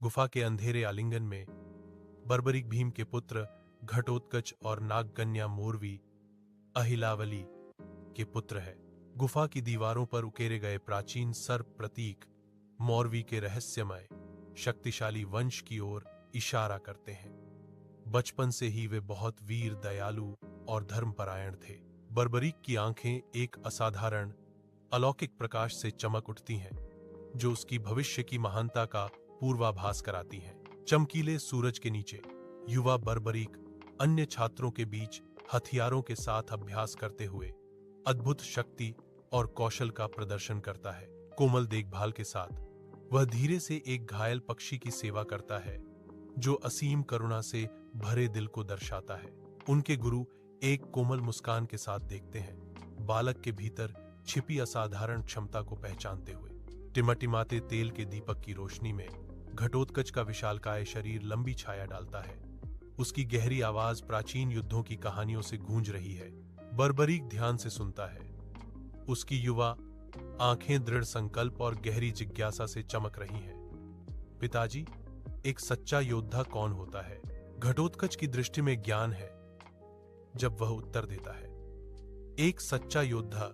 गुफा के अंधेरे आलिंगन में बर्बरीक भीम के पुत्र घटोत्कच और नागकन्या मोरवी अहिलावली के पुत्र है। गुफा की दीवारों पर उकेरे गए प्राचीन सर्प प्रतीक मोरवी के रहस्यमय शक्तिशाली वंश की ओर इशारा करते हैं। बचपन से ही वे बहुत वीर, दयालु और धर्मपरायण थे। बर्बरीक की आंखें एक असाधारण अलौकिक प्रकाश से चमक उठती हैं, जो उसकी भविष्य की महानता का पूर्वाभास कराती हैं। चमकीले सूरज के नीचे युवा बर्बरीक अन्य छात्रों के बीच हथियारों के साथ अभ्यास करते हुए अद्भुत शक्ति और कौशल का प्रदर्शन करता है। कोमल देखभाल के साथ वह धीरे से एक घायल पक्षी की सेवा करता है, जो असीम करुणा से भरे दिल को दर्शाता है। उनके गुरु एक कोमल मुस्कान के साथ देखते हैं, बालक के भीतर छिपी असाधारण क्षमता को पहचानते हुए। टिमटिमाते तेल के दीपक की रोशनी में घटोत्कच का विशालकाय शरीर लंबी छाया डालता है। उसकी गहरी आवाज प्राचीन युद्धों की कहानियों से गूंज रही है। बर्बरीक ध्यान से सुनता है। उसकी युवा आंखें दृढ़ संकल्प और गहरी जिज्ञासा से चमक रही हैं। पिताजी, एक सच्चा योद्धा कौन होता है? घटोत्कच की दृष्टि में ज्ञान है जब वह उत्तर देता है, एक सच्चा योद्धा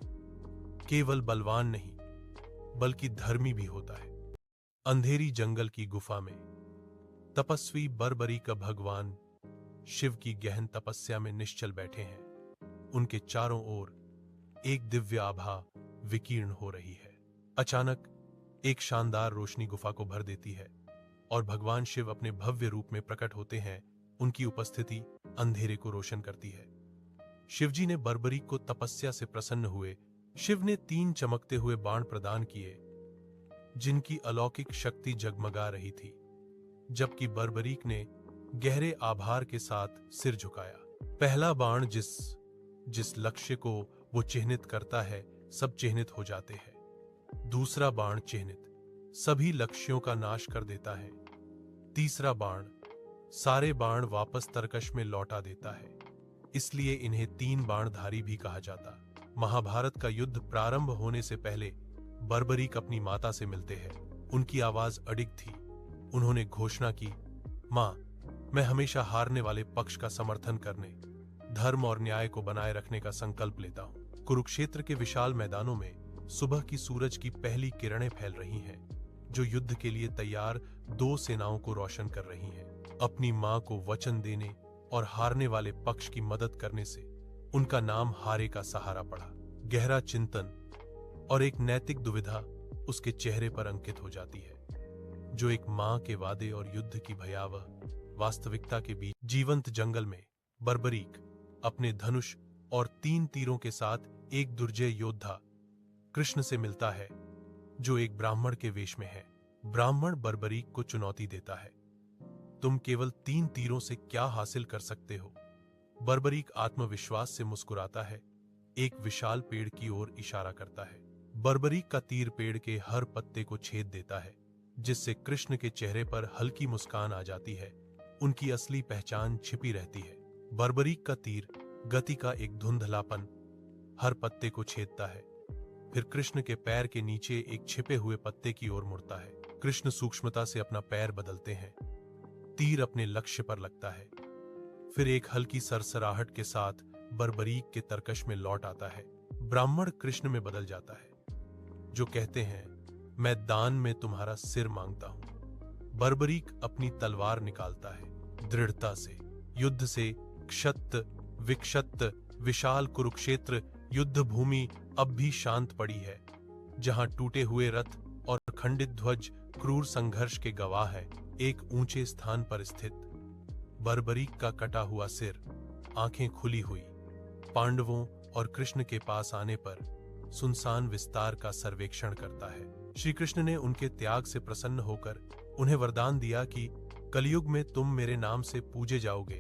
केवल बलवान नहीं बल्कि धर्मी भी होता है। अंधेरी जंगल की गुफा में तपस्वी बर्बरीक का भगवान शिव की गहन तपस्या में निश्चल बैठे हैं। उनके चारों ओर एक दिव्य आभा विकीर्ण हो रही है। अचानक एक शानदार रोशनी गुफा को भर देती है और भगवान शिव अपने भव्य रूप में प्रकट होते हैं। उनकी उपस्थिति अंधेरे को रोशन करती है। शिवजी ने बर्बरीक को तपस्या से प्रसन्न हुए। शिव ने 3 चमकते हुए बाण प्रदान किए, जिनकी अलौकिक शक्ति जगमगा रही थी, जबकि बर्बरीक ने गहरे आभार के साथ सिर झुकाया। पहला बाण जिस लक्ष्य को वो चिह्नित करता है, सब चिह्नित हो जाते हैं। दूसरा बाण चिह्नित सभी लक्ष्यों का नाश कर देता है। तीसरा बाण सारे बाण वापस तरकश में लौटा देता है, इसलिए इन्हें 3 बाणधारी भी कहा जाता। महाभारत का युद्ध प्रारंभ होने से पहले बर्बरीक अपनी माता से मिलते हैं। उनकी आवाज अडिग थी। उन्होंने घोषणा की, मां, मैं हमेशा हारने वाले पक्ष का समर्थन करने, धर्म और न्याय को बनाए रखने का संकल्प लेता हूं। कुरुक्षेत्र के विशाल मैदानों में सुबह की सूरज की पहली किरणें फैल रही हैं, जो युद्ध के लिए तैयार 2 सेनाओं को रोशन कर रही हैं। अपनी मां को वचन देने और हारने वाले पक्ष की मदद करने से उनका नाम हारे का सहारा पड़ा। गहरा चिंतन और एक नैतिक दुविधा उसके चेहरे पर अंकित हो जाती है, जो एक मां के वादे और युद्ध की भयावह वास्तविकता के बीच। जीवंत जंगल में बर्बरीक अपने धनुष और 3 तीरों के साथ एक दुर्जय योद्धा कृष्ण से मिलता है, जो एक ब्राह्मण के वेश में है। ब्राह्मण बर्बरीक को चुनौती देता है, तुम केवल 3 तीरों से क्या हासिल कर सकते हो? बर्बरीक आत्मविश्वास से मुस्कुराता है, एक विशाल पेड़ की ओर इशारा करता है। बर्बरीक का तीर पेड़ के हर पत्ते को छेद देता है, जिससे कृष्ण के चेहरे पर हल्की मुस्कान आ जाती है। उनकी असली पहचान छिपी रहती है। बर्बरीक का तीर गति का एक धुंधलापन हर पत्ते को छेदता है, फिर कृष्ण के पैर के नीचे एक छिपे हुए पत्ते की ओर मुड़ता है। कृष्ण सूक्ष्मता से अपना पैर बदलते हैं। तीर अपने लक्ष्य पर लगता है, फिर एक हल्की सरसराहट के साथ बर्बरीक के तरकश में लौट आता है। ब्राह्मण कृष्ण में बदल जाता है, जो कहते हैं, मैं दान में तुम्हारा सिर मांगता हूं। बर्बरीक अपनी तलवार निकालता है, दृढ़ता से। युद्ध से क्षत विक्षत विशाल कुरुक्षेत्र युद्ध भूमि अब भी शांत पड़ी है, जहां टूटे हुए रथ और खंडित ध्वज क्रूर संघर्ष के गवाह है। एक ऊंचे स्थान पर स्थित बर्बरीक का कटा हुआ सिर, आंखें खुली हुई, पांडवों और कृष्ण के पास आने पर सुनसान विस्तार का सर्वेक्षण करता है। श्री कृष्ण ने उनके त्याग से प्रसन्न होकर उन्हें वरदान दिया कि कलयुग में तुम मेरे नाम से पूजे जाओगे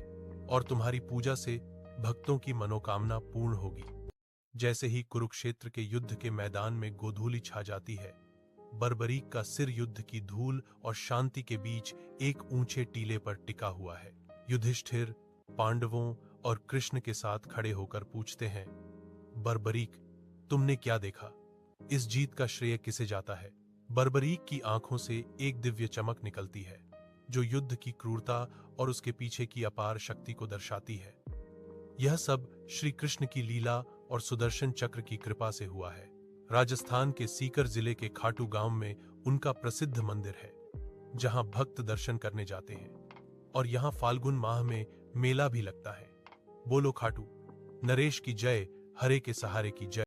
और तुम्हारी पूजा से भक्तों की मनोकामना पूर्ण होगी। जैसे ही कुरुक्षेत्र के युद्ध के मैदान में गोधूली छा जाती है, बर्बरीक का सिर युद्ध की धूल और शांति के बीच एक ऊंचे टीले पर टिका हुआ है। युधिष्ठिर पांडवों और कृष्ण के साथ खड़े होकर पूछते हैं, बर्बरीक, तुमने क्या देखा? इस जीत का श्रेय किसे जाता है? बर्बरीक की आंखों से एक दिव्य चमक निकलती है। जो युद्ध की क्रूरता और उसके पीछे की अपार शक्ति को दर्शाती है। यह सब श्री कृष्ण की लीला और सुदर्शन चक्र की कृपा से हुआ है। राजस्थान के सीकर जिले के खाटू गांव में उनका प्रसिद्ध मंदिर है, जहां भक्त दर्शन करने जाते हैं और यहां फाल्गुन माह में मेला भी लगता है। बोलो खाटू नरेश की जय, हरे के सहारे की जय।